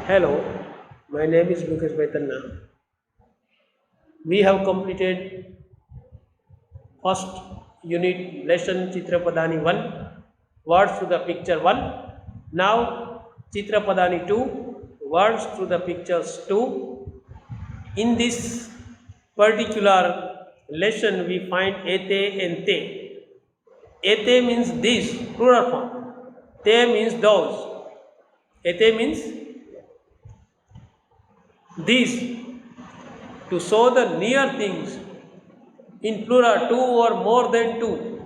Hello, my name is Mukesh Baitanna. We have completed first unit lesson Chitrapadani 1, words through the picture 1. Now Chitrapadani 2, words through the pictures 2. In this particular lesson we find ete and te. Ete means these, plural form. Te means those. Ete means these, to show the near things, in plural, two or more than two.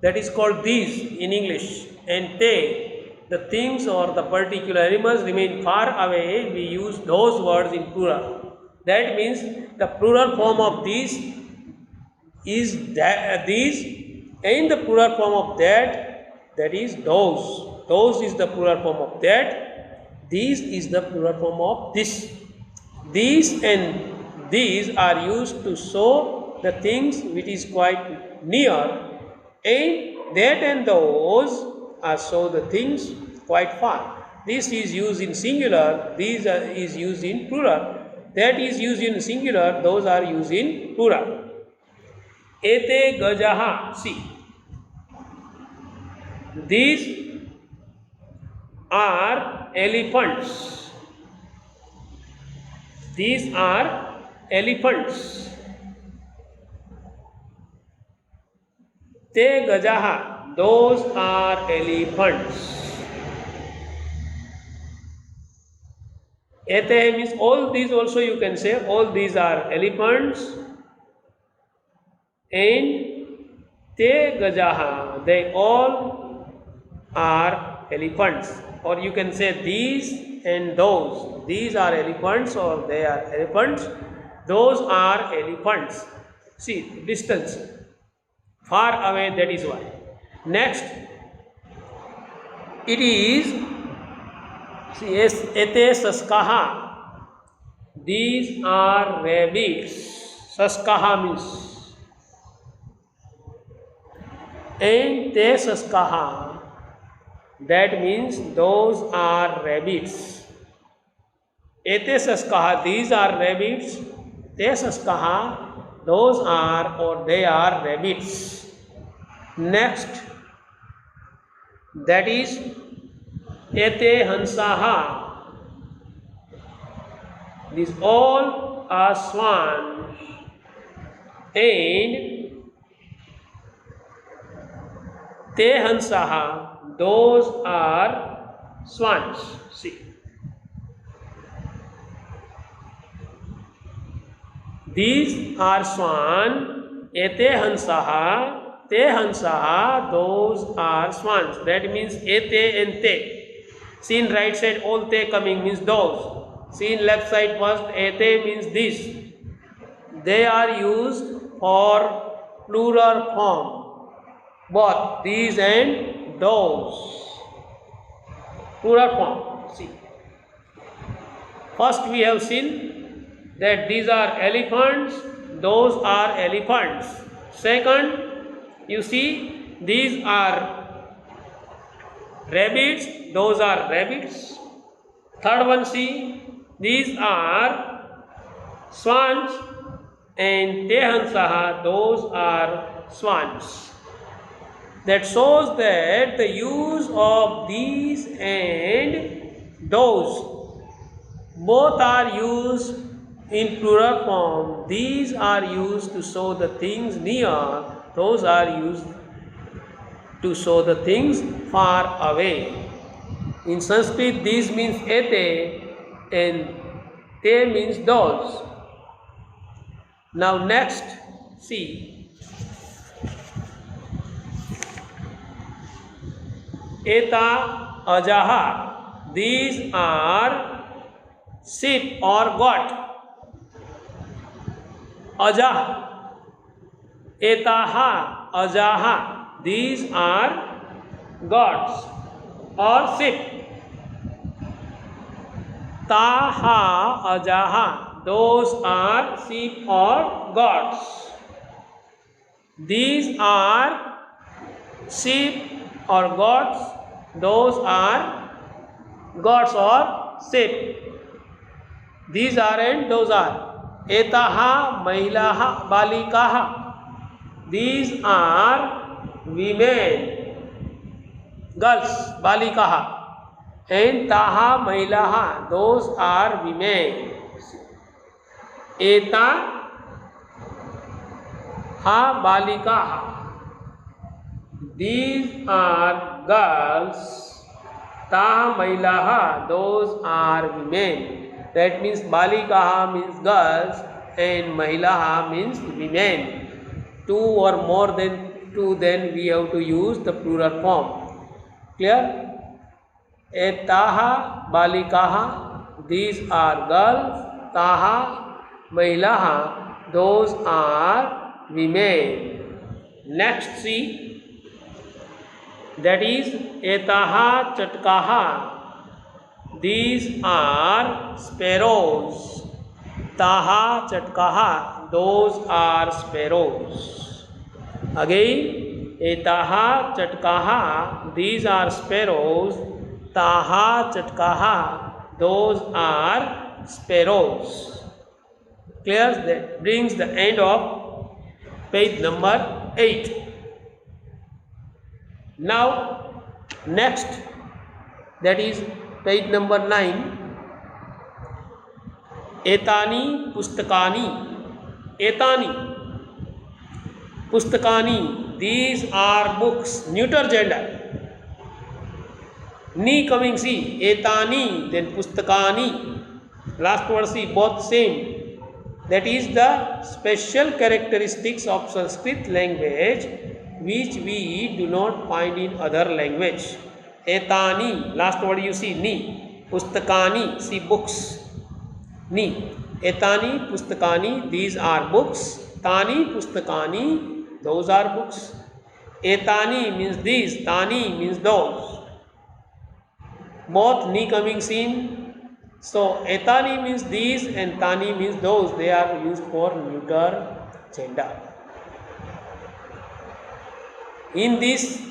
That is called these in English. And te, the things or the particular animals remain far away, we use those words in plural. That means the plural form of these is that, these, and the plural form of that is those. Those is the plural form of that. These is the plural form of this. These and these are used to show the things which is quite near, and that and those are show the things quite far. This is used in singular, these is used in plural. That is used in singular, those are used in plural. Ete gajaha, see. These are elephants. These are elephants. Te gajaha, those are elephants. Ete means all these, also you can say all these are elephants. And te gajaha, they all are elephants. Or you can say these and those. These are elephants or they are elephants. Those are elephants. See, distance. Far away, that is why. Next, it is, see, ete saskaha. These are rabbits. Saskaha means. And te saskaha, that means those are rabbits. Ete saskaha, these are rabbits. Te saskaha, those are or they are rabbits. Next, that is ete hansaha. These all are swans. And te hansaha, those are swans. See, these are swan. Ete hansaha, te hansaha, those are swans. That means ete and te. See in right side all te coming means those. See in left side first ete means this. They are used for plural form. Both these and those, plural form. See, first we have seen that these are elephants, those are elephants. Second, you see these are rabbits, those are rabbits. Third one, see, these are swans, and te hansaha, those are swans. That shows that the use of these and those both are used in plural form. These are used to show the things near, those are used to show the things far away. In Sanskrit, these means ete and te means those. Now next, see. Eta ajaha, these are sheep or goat. Ajah, etaha, ajaha, these are goats or sheep. Taha, ajaha, those are sheep or goats. These are sheep or goats, those are gods or shape. These are and those are. Etaha Mahilaha Balikaha. These are women, girls, Balikaha. And Taha Mahilaha, those are women. Eta Ha Balikaha. These are girls. Taha Mahilaha, those are women. That means Balikaha means girls and Mahilaha means women. Two or more than two, then we have to use the plural form. Clear? Etaha Balikaha, these are girls. Taha Mahilaha, those are women. Next see, that is Etaha Chatkaha, these are sparrows. Taha Chatkaha, those are sparrows. Again, Etaha Chatkaha, these are sparrows. Taha Chatkaha, those are sparrows. Clear? That brings the end of page number 8. Now next, that is page number 9. Etani Pustakani. Etani Pustakani, these are books. Neuter gender. Ni coming see. Etani, then Pustakani. Last word see, both same. That is the special characteristics of Sanskrit language which we do not find in other language. Etani, last word you see, ni. Pustakani, see books. Ni. Etani Pustakani, these are books. Tani Pustakani, those are books. Etani means these, Tani means those. Both ni coming seen. So Etani means these and Tani means those. They are used for neuter gender. In this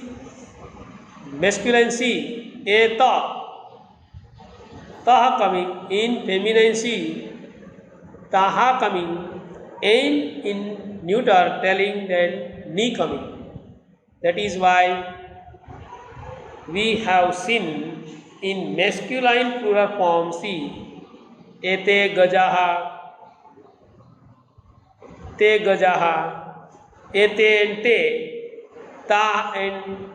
masculine see, Eta, Taha coming. In feminine see, Taha coming. And in neuter telling that ni coming. That is why we have seen in masculine plural form see, Ete Gajaha, Te Gajaha, Ete and Te, Ta and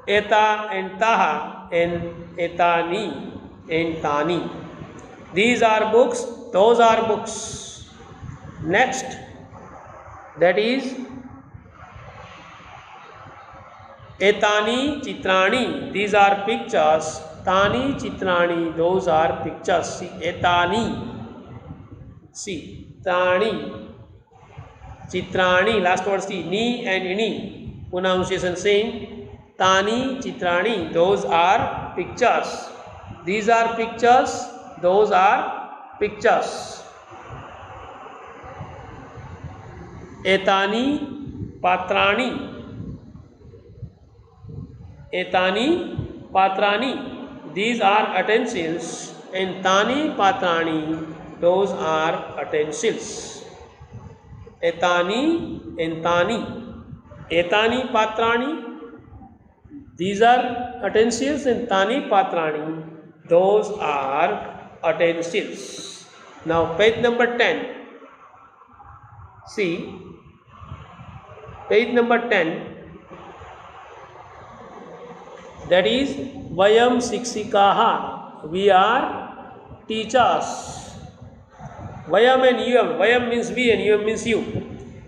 Eta and Taha, and Etani and Tani. These are books, those are books. Next, that is Etani Chitrani, these are pictures. Tani Chitrani, those are pictures. See, Etani, see, Tani, Chitrani, last word see, ni and ini, pronunciation same. Tani Chitrani, those are pictures. These are pictures, those are pictures. Etani Patrani, Etani Patrani, these are utensils. And Tani Patrani, those are utensils. Etani and Tani. Etani Patrani, these are utensils, and Tani Patrani, those are utensils. Now page number 10. See, page number 10, that is Vayam Sikshikaha, we are teachers. Vayam and Yam, Vayam means we and Yam means you.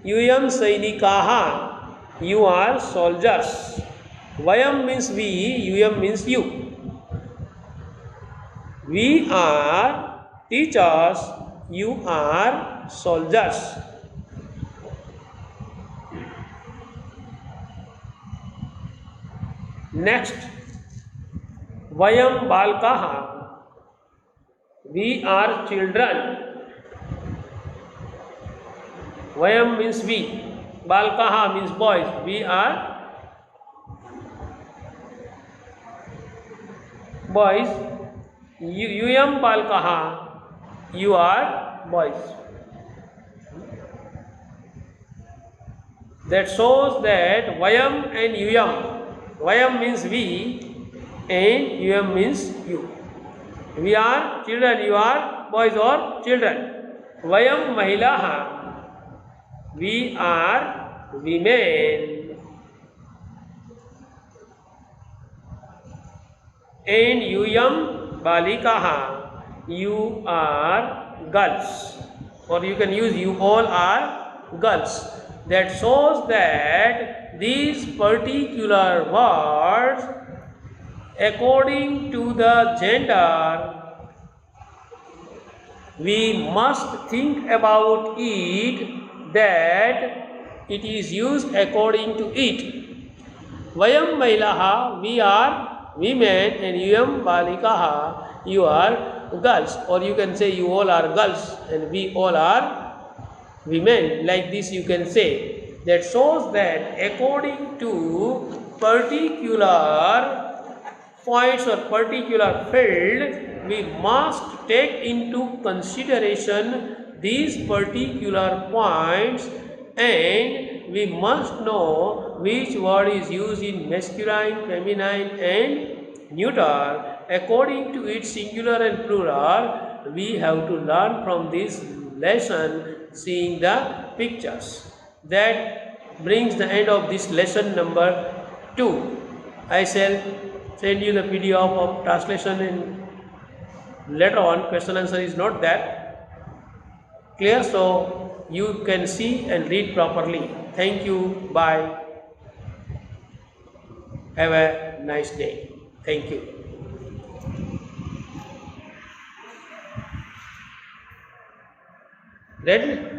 Yam Sainikaha, you are soldiers. Vayam means we, Yam means you. We are teachers, you are soldiers. Next, Vayam Balkaha, we are children. Vayam means we, Balkaha means boys, we are boys. Yum balkaha, you are boys. That shows that vayam and yum. Vayam means we and yum means you. We are children, you are boys or children. Vayam mahilaha, we are women. And yum balikaha, you are girls. Or you can use you all are girls. That shows that these particular words, according to the gender, we must think about it, that it is used according to it. Vayam mailaha, we are women, and yum balikaha, you are girls. Or you can say you all are girls and we all are women. Like this you can say. That shows that according to particular points or particular field, we must take into consideration these particular points, and we must know which word is used in masculine, feminine and neuter. According to its singular and plural, we have to learn from this lesson seeing the pictures. That brings the end of this lesson number 2. I shall send you the PDF of translation in later on. Question answer is not that clear, so you can see and read properly. Thank you. Bye. Have a nice day. Thank you. Ready?